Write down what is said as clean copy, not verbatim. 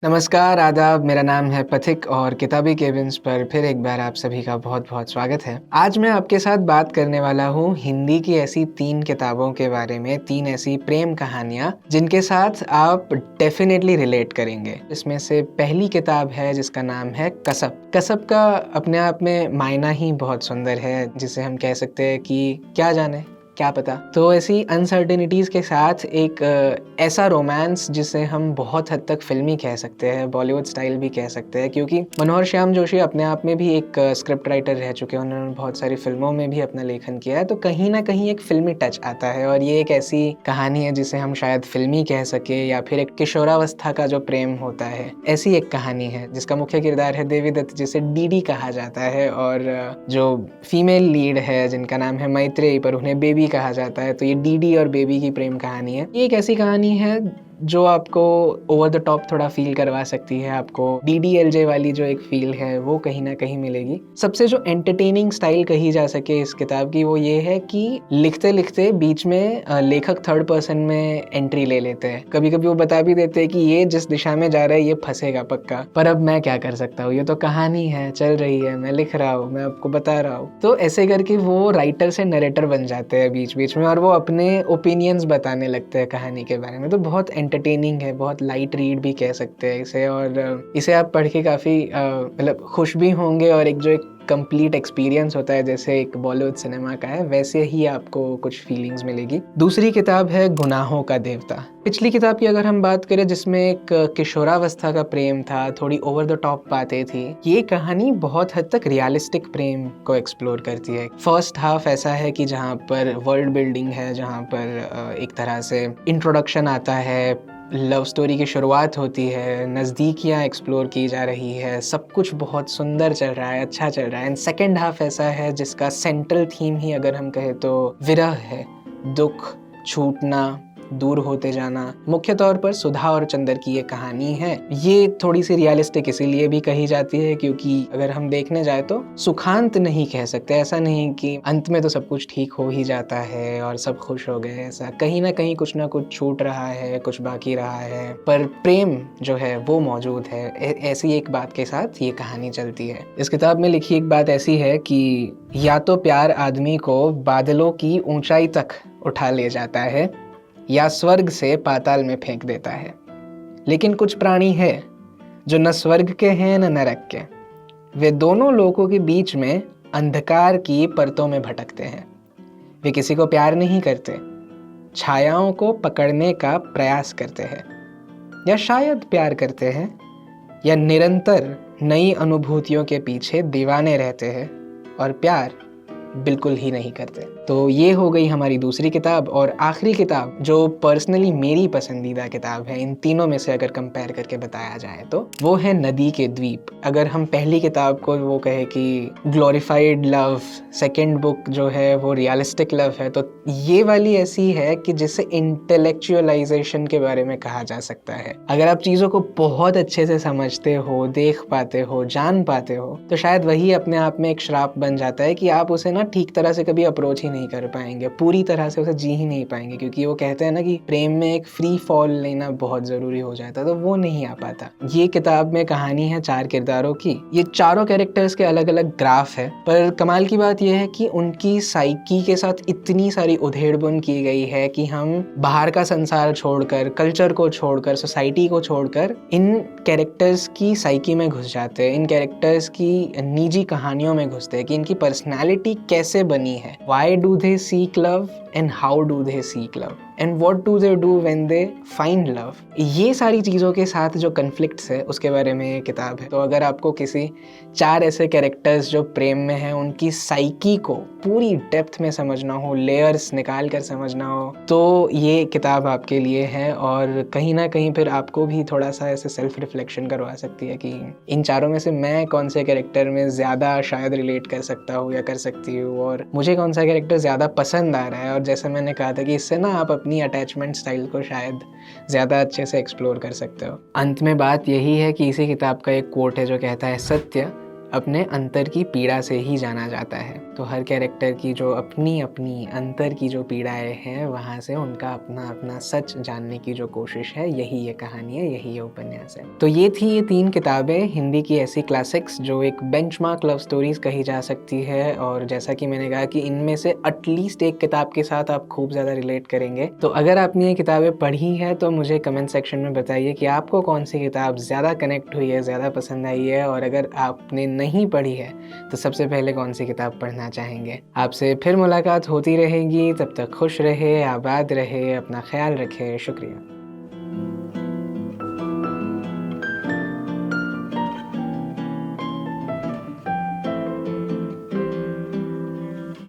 नमस्कार, आदाब। मेरा नाम है पथिक और किताबी केबिन्स पर फिर एक बार आप सभी का बहुत-बहुत स्वागत है। आज मैं आपके साथ बात करने वाला हूँ हिंदी की ऐसी 3 किताबों के बारे में, 3 ऐसी प्रेम कहानियाँ जिनके साथ आप डेफ़िनेटली रिलेट करेंगे। इसमें से पहली किताब है जिसका नाम है कसब। कसब का अपने आप में मायना ही बहुत सुंदर है, जिसे हम कह सकते हैं कि क्या जाने, क्या पता। तो ऐसी अनसर्टेनिटीज़ के साथ एक ऐसा रोमांस जिसे हम बहुत हद तक फ़िल्मी कह सकते हैं, बॉलीवुड स्टाइल भी कह सकते हैं, क्योंकि मनोहर श्याम जोशी अपने आप में भी एक स्क्रिप्ट राइटर रह चुके हैं। उन्होंने बहुत सारी फ़िल्मों में भी अपना लेखन किया है, तो कहीं न कहीं एक फ़िल्मी टच आता है और ये एक ऐसी कहानी है जिसे हम शायद फ़िल्मी कह सकें या फिर एक किशोरावस्था का जो प्रेम होता है, ऐसी एक कहानी है जिसका मुख्य किरदार है देवी दत्त, जिसे डीडी कहा जाता है, और जो फीमेल लीड है जिनका नाम है मैत्रेयी पर उन्हें बेबी कहा जाता है। तो ये डीडी और बेबी की प्रेम कहानी है। ये एक ऐसी कहानी है जो आपको ओवर द टॉप थोड़ा फील करवा सकती है। आपको डीडीएलजे वाली जो एक फील है वो कहीं ना कहीं मिलेगी। सबसे जो एंटरटेनिंग स्टाइल कही जा सके इस किताब की वो ये है कि लिखते लिखते बीच में लेखक थर्ड पर्सन में एंट्री ले लेते हैं। कभी कभी वो बता भी देते हैं कि ये जिस दिशा में जा रहा है ये फंसेगा पक्का, पर अब मैं क्या कर सकता हूँ, ये तो कहानी है, चल रही है, मैं लिख रहा हूँ, मैं आपको बता रहा हूँ। तो ऐसे करके वो राइटर से नरेटर बन जाते हैं बीच बीच में, और वो अपने ओपिनियंस बताने लगते हैं कहानी के बारे में। तो बहुत एंटरटेनिंग है, बहुत लाइट रीड भी कह सकते हैं इसे, और इसे आप पढ़ के काफ़ी मतलब खुश भी होंगे, और एक जो एक कंप्लीट एक्सपीरियंस होता है जैसे एक बॉलीवुड सिनेमा का है, वैसे ही आपको कुछ फीलिंग्स मिलेगी। दूसरी किताब है गुनाहों का देवता। पिछली किताब की अगर हम बात करें जिसमें एक किशोरावस्था का प्रेम था, थोड़ी ओवर द टॉप बातें थी, ये कहानी बहुत हद तक रियलिस्टिक प्रेम को एक्सप्लोर करती है। फर्स्ट हाफ ऐसा है कि जहाँ पर वर्ल्ड बिल्डिंग है, जहाँ पर एक तरह से इंट्रोडक्शन आता है, लव स्टोरी की शुरुआत होती है, नज़दीकियाँ एक्सप्लोर की जा रही है, सब कुछ बहुत सुंदर चल रहा है, अच्छा चल रहा है। एंड सेकेंड हाफ ऐसा है जिसका सेंट्रल थीम ही अगर हम कहें तो विरह है, दुख, छूटना, दूर होते जाना। मुख्य तौर पर सुधा और चंदर की ये कहानी है। ये थोड़ी सी रियलिस्टिक इसीलिए भी कही जाती है क्योंकि अगर हम देखने जाए तो सुखांत नहीं कह सकते। ऐसा नहीं कि अंत में तो सब कुछ ठीक हो ही जाता है और सब खुश हो गए, ऐसा कहीं ना कहीं कुछ ना कुछ छूट रहा है, कुछ बाकी रहा है, पर प्रेम जो है वो मौजूद है। ऐसी एक बात के साथ ये कहानी चलती है। इस किताब में लिखी एक बात ऐसी है कि या तो प्यार आदमी को बादलों की ऊंचाई तक उठा ले जाता है या स्वर्ग से पाताल में फेंक देता है, लेकिन कुछ प्राणी है जो न स्वर्ग के हैं न नरक के। वे दोनों लोकों के बीच में अंधकार की परतों में भटकते हैं। वे किसी को प्यार नहीं करते, छायाओं को पकड़ने का प्रयास करते हैं, या शायद प्यार करते हैं, या निरंतर नई अनुभूतियों के पीछे दीवाने रहते हैं और प्यार बिल्कुल ही नहीं करते। तो ये हो गई हमारी दूसरी किताब। और आखिरी किताब जो पर्सनली मेरी पसंदीदा किताब है इन तीनों में से अगर कंपेयर करके बताया जाए तो वो है नदी के द्वीप। अगर हम पहली किताब को वो कहे कि ग्लोरीफाइड लव, सेकेंड बुक जो है वो रियलिस्टिक लव है, तो ये वाली ऐसी है कि जिसे इंटेलेक्चुअलाइजेशन के बारे में कहा जा सकता है। अगर आप चीज़ों को बहुत अच्छे से समझते हो, देख पाते हो, जान पाते हो, तो शायद वही अपने आप में एक श्राप बन जाता है कि आप उसे ना ठीक तरह से कभी अप्रोच ही नहीं कर पाएंगे, पूरी तरह से उसे जी ही नहीं पाएंगे, क्योंकि वो कहते हैं ना कि प्रेम में एक फ्री फॉल लेना बहुत जरूरी हो जाता है, तो वो नहीं आ पाता। ये किताब में कहानी है 4 किरदारों की। ये चारों कैरेक्टर्स के अलग अलग ग्राफ है, पर कमाल की बात यह है कि उनकी साइकी के साथ इतनी सारी उधेड़-बुन की गई है कि हम बाहर का संसार छोड़कर, कल्चर को छोड़कर, सोसाइटी को छोड़कर इन कैरेक्टर्स की साइकी में घुस जाते हैं, इन कैरेक्टर्स की निजी कहानियों में घुसते हैं कि इनकी पर्सनालिटी कैसे बनी है। Why do they seek love and how do they seek love and what do they do when they find love? ये सारी चीज़ों के साथ जो कन्फ्लिक्ट्स है उसके बारे में ये किताब है। तो अगर आपको किसी 4 ऐसे कैरेक्टर्स जो प्रेम में हैं उनकी साइकी को पूरी डेप्थ में समझना हो, लेयर्स निकाल कर समझना हो, तो ये किताब आपके लिए है। और कहीं ना कहीं फिर आपको भी थोड़ा सा ऐसे सेल्फ रिफ्लेक्शन करवा सकती है कि इन चारों में से मैं कौन से कैरेक्टर में ज़्यादा शायद रिलेट कर सकता हूँ या कर सकती हूँ, और मुझे कौन सा कैरेक्टर ज़्यादा पसंद आ रहा है। और जैसे मैंने कहा था कि इससे ना आप अपनी अटैचमेंट स्टाइल को शायद ज़्यादा अच्छे से एक्सप्लोर कर सकते हो। अंत में बात यही है कि इसी किताब का एक कोट है जो कहता है, सत्य अपने अंतर की पीड़ा से ही जाना जाता है। तो तो हर कैरेक्टर की जो अपनी अपनी अंतर की जो पीड़ाएं हैं, वहाँ से उनका अपना अपना सच जानने की जो कोशिश है, यही ये कहानी है, यही ये उपन्यास है। तो ये थी ये 3 किताबें, हिंदी की ऐसी क्लासिक्स जो एक बेंचमार्क लव स्टोरीज कही जा सकती है। और जैसा कि मैंने कहा कि इनमें से एटलीस्ट एक किताब के साथ आप खूब ज़्यादा रिलेट करेंगे। तो अगर आपने ये किताबें पढ़ी है तो मुझे कमेंट सेक्शन में बताइए कि आपको कौन सी किताब ज़्यादा कनेक्ट हुई है, ज़्यादा पसंद आई है। और अगर आपने नहीं पढ़ी है तो सबसे पहले कौन सी किताब पढ़ना चाहेंगे। आपसे फिर मुलाकात होती रहेगी, तब तक खुश रहे, आबाद रहे, अपना ख्याल रखे। शुक्रिया।